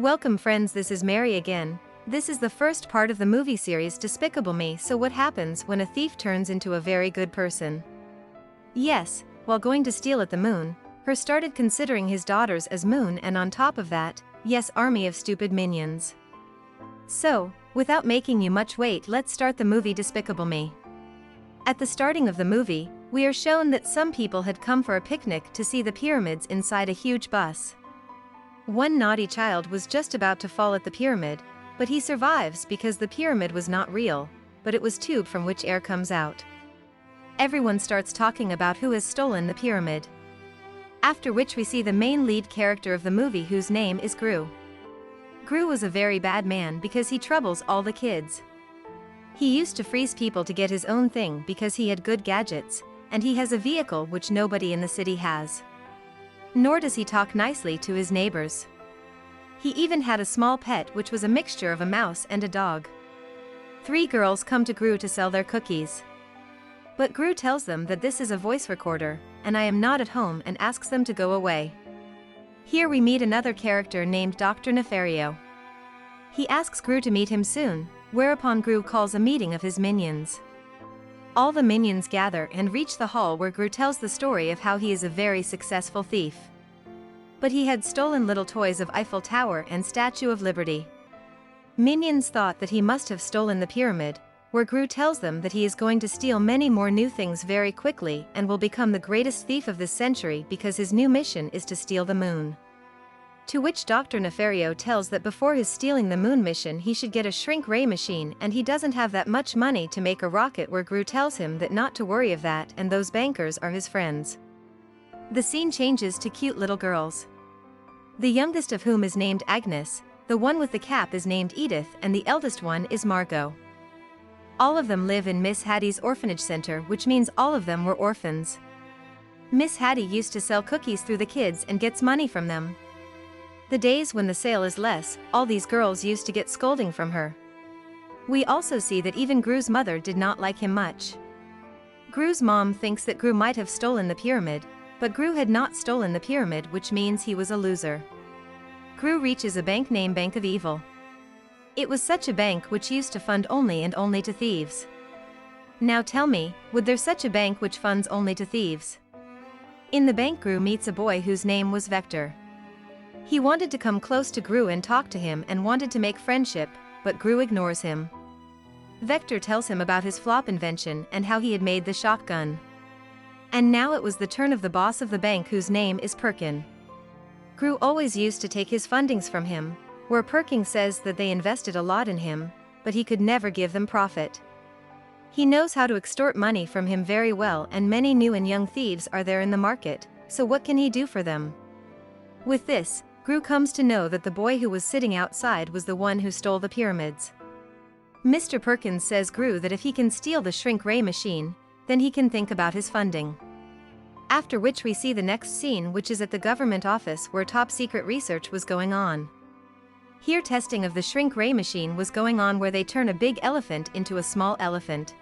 Welcome friends, this is Mary again. This is the first part of the movie series Despicable Me. So what happens when a thief turns into a very good person? Yes, while going to steal at the moon, Her started considering his daughters as moon, and on top of that, yes, army of stupid minions. So, without making you much wait, let's start the movie Despicable Me. At the starting of the movie, we are shown that some people had come for a picnic to see the pyramids inside a huge bus. One naughty child was just about to fall at the pyramid, but he survives because the pyramid was not real, but it was tube from which air comes out. Everyone starts talking about who has stolen the pyramid. After which we see the main lead character of the movie, whose name is Gru. Gru was a very bad man because he troubles all the kids. He used to freeze people to get his own thing because he had good gadgets, and he has a vehicle which nobody in the city has. Nor does he talk nicely to his neighbors. He even had a small pet which was a mixture of a mouse and a dog. 3 girls come to Gru to sell their cookies. But Gru tells them that this is a voice recorder, and I am not at home, and asks them to go away. Here we meet another character named Dr. Nefario. He asks Gru to meet him soon, whereupon Gru calls a meeting of his minions. All the minions gather and reach the hall where Gru tells the story of how he is a very successful thief. But he had stolen little toys of Eiffel Tower and Statue of Liberty. Minions thought that he must have stolen the pyramid, where Gru tells them that he is going to steal many more new things very quickly and will become the greatest thief of this century because his new mission is to steal the moon. To which Dr. Nefario tells that before his stealing the moon mission he should get a shrink ray machine, and he doesn't have that much money to make a rocket, where Gru tells him that not to worry of that, and those bankers are his friends. The scene changes to cute little girls. The youngest of whom is named Agnes, the one with the cap is named Edith, and the eldest one is Margot. All of them live in Miss Hattie's orphanage center, which means all of them were orphans. Miss Hattie used to sell cookies through the kids and gets money from them. The days when the sale is less, all these girls used to get scolding from her. We also see that even Gru's mother did not like him much. Gru's mom thinks that Gru might have stolen the pyramid, but Gru had not stolen the pyramid, which means he was a loser. Gru reaches a bank named Bank of Evil. It was such a bank which used to fund only and only to thieves. Now tell me, would there such a bank which funds only to thieves? In the bank, Gru meets a boy whose name was Vector. He wanted to come close to Gru and talk to him and wanted to make friendship, but Gru ignores him. Vector tells him about his flop invention and how he had made the shotgun. And now it was the turn of the boss of the bank, whose name is Perkin. Gru always used to take his fundings from him, where Perkin says that they invested a lot in him, but he could never give them profit. He knows how to extort money from him very well, and many new and young thieves are there in the market, so what can he do for them? With this, Gru comes to know that the boy who was sitting outside was the one who stole the pyramids. Mr. Perkins says Gru that if he can steal the shrink ray machine, then he can think about his funding. After which we see the next scene, which is at the government office where top secret research was going on. Here testing of the shrink ray machine was going on, where they turn a big elephant into a small elephant.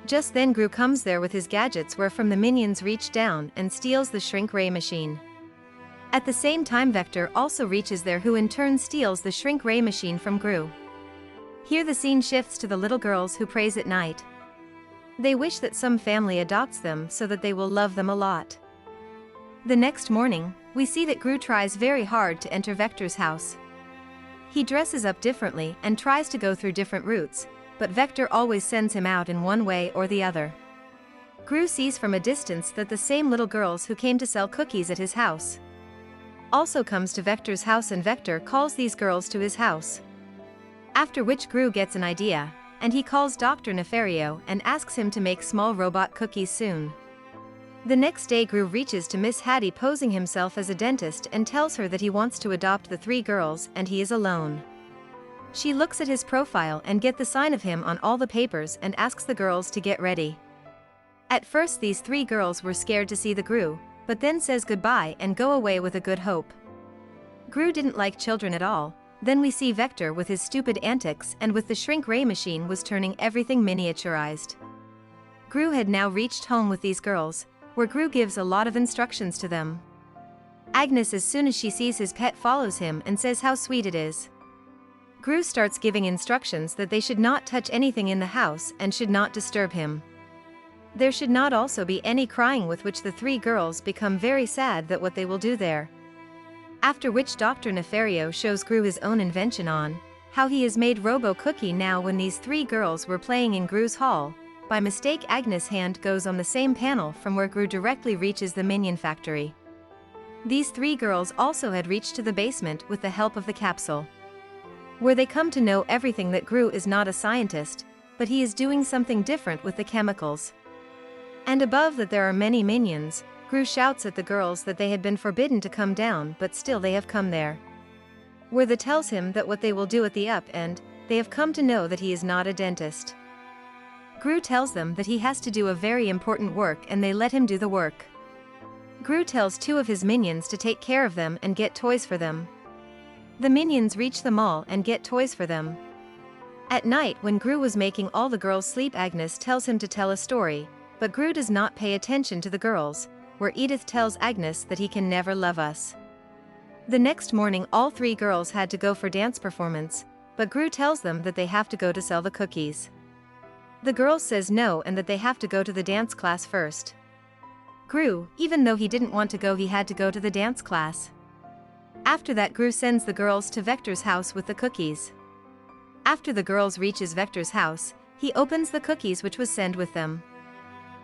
Just then Gru comes there with his gadgets, where from the minions reach down and steals the shrink ray machine. At the same time Vector also reaches there, who in turn steals the shrink ray machine from Gru. Here the scene shifts to the little girls who prays at night. They wish that some family adopts them so that they will love them a lot. The next morning, we see that Gru tries very hard to enter Vector's house. He dresses up differently and tries to go through different routes, but Vector always sends him out in one way or the other. Gru sees from a distance that the same little girls who came to sell cookies at his house also comes to Vector's house, and Vector calls these girls to his house. After which Gru gets an idea, and he calls Dr. Nefario and asks him to make small robot cookies soon. The next day Gru reaches to Miss Hattie posing himself as a dentist and tells her that he wants to adopt the 3 girls and he is alone. She looks at his profile and get the sign of him on all the papers and asks the girls to get ready. At first these 3 girls were scared to see the Gru, but then says goodbye and go away with a good hope. Gru didn't like children at all. Then we see Vector with his stupid antics, and with the shrink ray machine was turning everything miniaturized. Gru had now reached home with these girls, where Gru gives a lot of instructions to them. Agnes, as soon as she sees his pet, follows him and says how sweet it is. Gru starts giving instructions that they should not touch anything in the house and should not disturb him. There should not also be any crying, with which the three girls become very sad that what they will do there. After which Dr. Nefario shows Gru his own invention on how he has made Robo Cookie. Now when these three girls were playing in Gru's hall, by mistake Agnes' hand goes on the same panel from where Gru directly reaches the minion factory. These three girls also had reached to the basement with the help of the capsule, where they come to know everything that Gru is not a scientist, but he is doing something different with the chemicals. And above that there are many minions. Gru shouts at the girls that they had been forbidden to come down, but still they have come there. Where the tells him that what they will do at the up end, they have come to know that he is not a dentist. Gru tells them that he has to do a very important work and they let him do the work. Gru tells two of his minions to take care of them and get toys for them. The minions reach the mall and get toys for them. At night when Gru was making all the girls sleep, Agnes tells him to tell a story, but Gru does not pay attention to the girls, where Edith tells Agnes that he can never love us. The next morning all three girls had to go for dance performance, but Gru tells them that they have to go to sell the cookies. The girls says no and that they have to go to the dance class first. Gru, even though he didn't want to go, he had to go to the dance class. After that Gru sends the girls to Vector's house with the cookies. After the girls reaches Vector's house, he opens the cookies which was sent with them.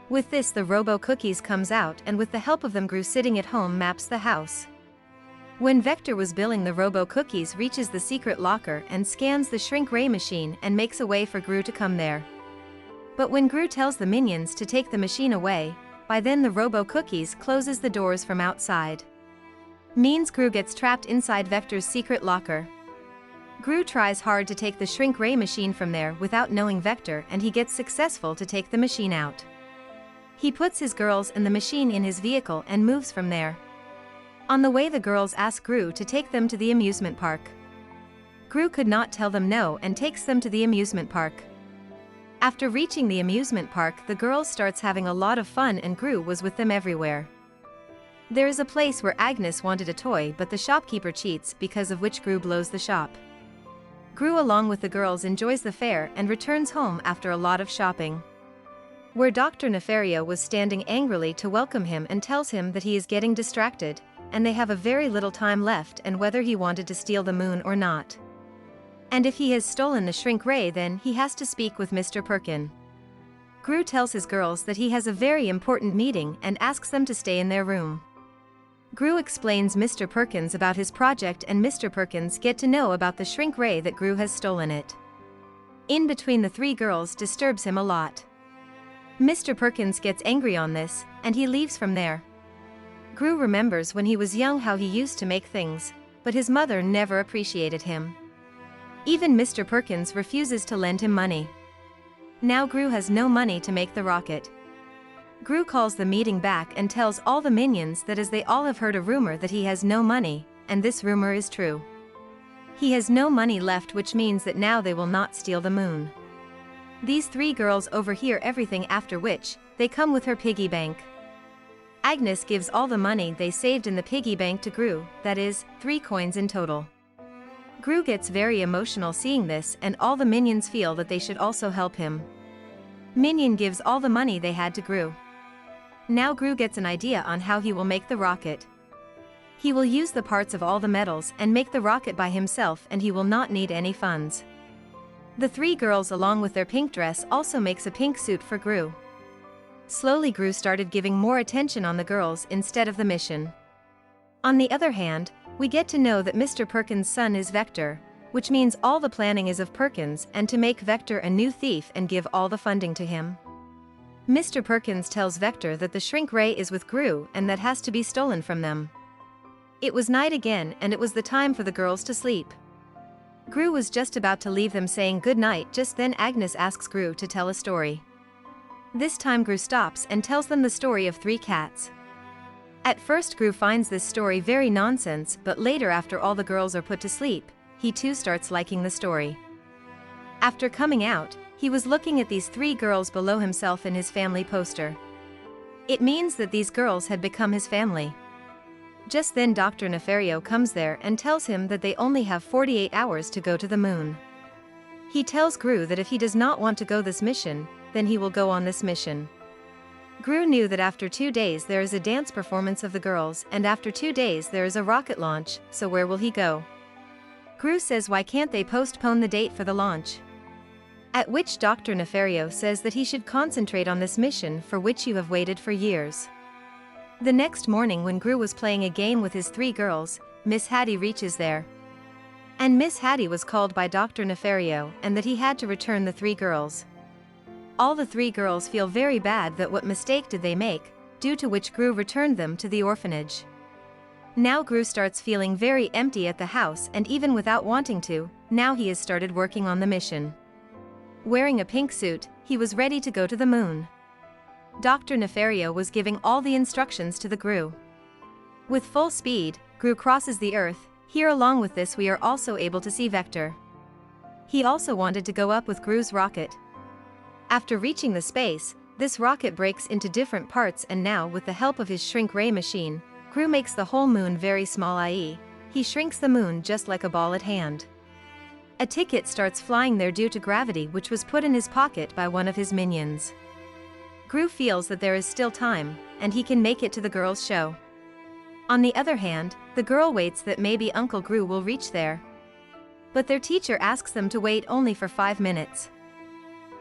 With this the Robo Cookies comes out, and with the help of them Gru sitting at home maps the house. When Vector was billing, the Robo Cookies reaches the secret locker and scans the shrink ray machine and makes a way for Gru to come there. But when Gru tells the minions to take the machine away, by then the Robo Cookies closes the doors from outside. Means Gru gets trapped inside Vector's secret locker. Gru tries hard to take the shrink ray machine from there without knowing Vector, and he gets successful to take the machine out. He puts his girls and the machine in his vehicle and moves from there. On the way the girls ask Gru to take them to the amusement park. Gru could not tell them no and takes them to the amusement park. After reaching the amusement park, the girls starts having a lot of fun and Gru was with them everywhere. There is a place where Agnes wanted a toy, but the shopkeeper cheats, because of which Gru blows the shop. Gru along with the girls enjoys the fair and returns home after a lot of shopping, where Dr. Nefario was standing angrily to welcome him and tells him that he is getting distracted, and they have a very little time left, and whether he wanted to steal the moon or not. And if he has stolen the shrink ray, then he has to speak with Mr. Perkin. Gru tells his girls that he has a very important meeting and asks them to stay in their room. Gru explains Mr. Perkins about his project and Mr. Perkins get to know about the shrink ray that Gru has stolen it. In between the three girls disturbs him a lot. Mr. Perkins gets angry on this, and he leaves from there. Gru remembers when he was young how he used to make things, but his mother never appreciated him. Even Mr. Perkins refuses to lend him money. Now Gru has no money to make the rocket. Gru calls the meeting back and tells all the minions that as they all have heard a rumor that he has no money, and this rumor is true. He has no money left, which means that now they will not steal the moon. These three girls overhear everything, after which they come with her piggy bank. Agnes gives all the money they saved in the piggy bank to Gru, that is, 3 coins in total. Gru gets very emotional seeing this, and all the minions feel that they should also help him. Minion gives all the money they had to Gru. Now Gru gets an idea on how he will make the rocket. He will use the parts of all the metals and make the rocket by himself, and he will not need any funds. The 3 girls along with their pink dress also makes a pink suit for Gru. Slowly Gru started giving more attention on the girls instead of the mission. On the other hand, we get to know that Mr. Perkins' son is Vector, which means all the planning is of Perkins and to make Vector a new thief and give all the funding to him. Mr. Perkins tells Vector that the shrink ray is with Gru and that has to be stolen from them. It was night again and it was the time for the girls to sleep. Gru was just about to leave them saying good night, just then Agnes asks Gru to tell a story. This time Gru stops and tells them the story of 3 cats. At first Gru finds this story very nonsense, but later after all the girls are put to sleep, he too starts liking the story. After coming out, he was looking at these 3 girls below himself in his family poster. It means that these girls had become his family. Just then Dr. Nefario comes there and tells him that they only have 48 hours to go to the moon. He tells Gru that if he does not want to go this mission, then he will go on this mission. Gru knew that after 2 days there is a dance performance of the girls, and after 2 days there is a rocket launch, so where will he go? Gru says why can't they postpone the date for the launch? At which Dr. Nefario says that he should concentrate on this mission for which you have waited for years. The next morning when Gru was playing a game with his 3 girls, Miss Hattie reaches there. And Miss Hattie was called by Dr. Nefario and that he had to return the 3 girls. All the 3 girls feel very bad that what mistake did they make, due to which Gru returned them to the orphanage. Now Gru starts feeling very empty at the house, and even without wanting to, now he has started working on the mission. Wearing a pink suit, he was ready to go to the moon. Dr. Nefario was giving all the instructions to the Gru. With full speed, Gru crosses the Earth. Here along with this we are also able to see Vector. He also wanted to go up with Gru's rocket. After reaching the space, this rocket breaks into different parts, and now with the help of his shrink ray machine, Gru makes the whole moon very small, i.e., he shrinks the moon just like a ball at hand. A ticket starts flying there due to gravity, which was put in his pocket by one of his minions. Gru feels that there is still time, and he can make it to the girls' show. On the other hand, the girl waits that maybe Uncle Gru will reach there. But their teacher asks them to wait only for 5 minutes.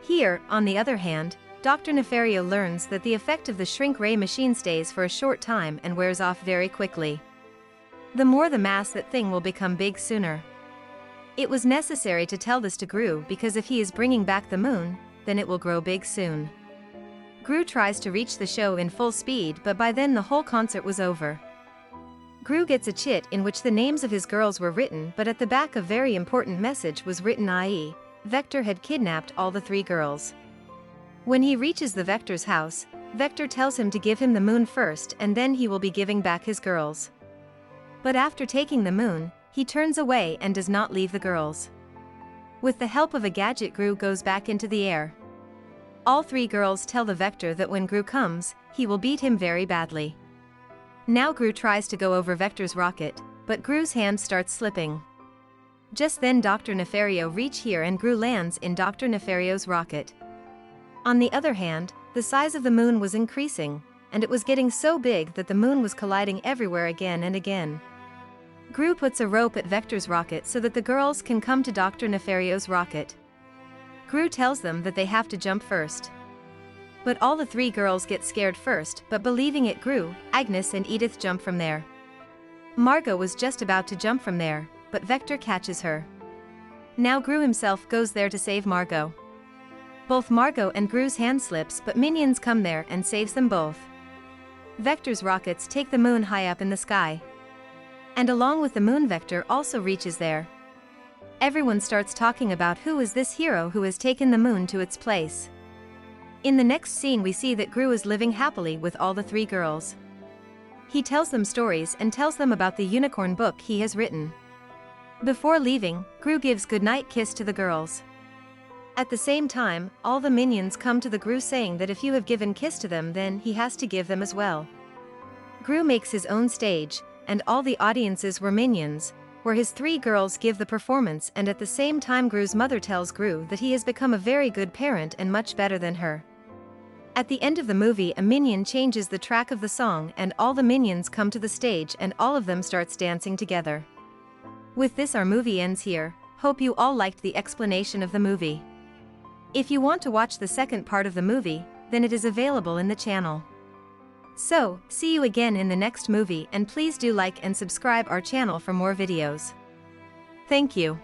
Here, on the other hand, Dr. Nefario learns that the effect of the shrink ray machine stays for a short time and wears off very quickly. The more the mass that thing will become big sooner. It was necessary to tell this to Gru because if he is bringing back the moon, then it will grow big soon. Gru tries to reach the show in full speed, but by then the whole concert was over. Gru gets a chit in which the names of his girls were written, but at the back a very important message was written, i.e., Vector had kidnapped all the 3 girls. When he reaches the Vector's house, Vector tells him to give him the moon first and then he will be giving back his girls. But after taking the moon, he turns away and does not leave the girls. With the help of a gadget, Gru goes back into the air. All 3 girls tell the Vector that when Gru comes, he will beat him very badly. Now Gru tries to go over Vector's rocket, but Gru's hand starts slipping. Just then Dr. Nefario reach here and Gru lands in Dr. Nefario's rocket. On the other hand, the size of the moon was increasing, and it was getting so big that the moon was colliding everywhere again and again. Gru puts a rope at Vector's rocket so that the girls can come to Dr. Nefario's rocket. Gru tells them that they have to jump first. But all the 3 girls get scared first, but believing it, Gru, Agnes and Edith jump from there. Margot was just about to jump from there, but Vector catches her. Now Gru himself goes there to save Margot. Both Margot and Gru's hand slips, but minions come there and saves them both. Vector's rockets take the moon high up in the sky. And along with the moon, Vector also reaches there. Everyone starts talking about who is this hero who has taken the moon to its place. In the next scene we see that Gru is living happily with all the 3 girls. He tells them stories and tells them about the unicorn book he has written. Before leaving, Gru gives goodnight kiss to the girls. At the same time, all the minions come to the Gru saying that if you have given kiss to them, then he has to give them as well. Gru makes his own stage, and all the audiences were minions, where his 3 girls give the performance, and at the same time Gru's mother tells Gru that he has become a very good parent and much better than her. At the end of the movie a minion changes the track of the song and all the minions come to the stage and all of them starts dancing together. With this our movie ends here. Hope you all liked the explanation of the movie. If you want to watch the second part of the movie, then it is available in the channel. So, see you again in the next movie, and please do like and subscribe our channel for more videos. Thank you.